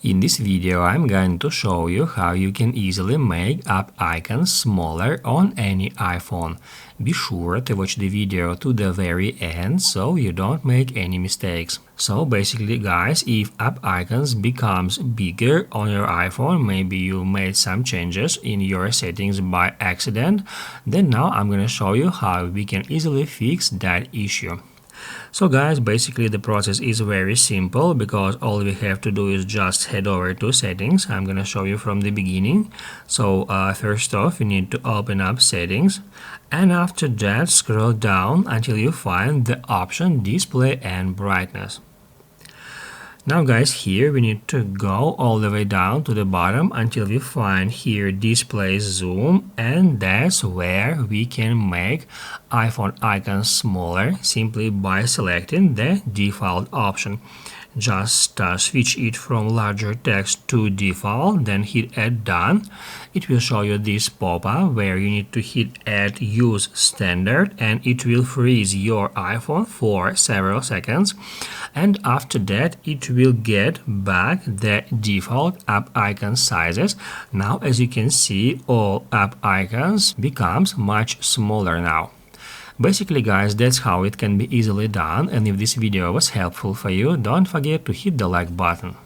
In this video, I'm going to show you how you can easily make app icons smaller on any iPhone. Be sure to watch the video to the very end so you don't make any mistakes. So basically guys, if app icons becomes bigger on your iPhone, maybe you made some changes in your settings by accident, then now I'm gonna show you how we can easily fix that issue. So guys, basically the process is very simple because all we have to do is just head over to settings. I'm gonna show you from the beginning. So first off, you need to open up settings, and after that scroll down until you find the option display and brightness. Now guys, here we need to go all the way down to the bottom until we find here display zoom, and that's where we can make iPhone icons smaller simply by selecting the default option. Just switch it from larger text to default, then hit add done. It will show you this pop-up where you need to hit add use standard, and it will freeze your iPhone for several seconds, and after that it will get back the default app icon sizes. Now as you can see, all app icons becomes much smaller now. Basically guys, that's how it can be easily done, and if this video was helpful for you, don't forget to hit the like button.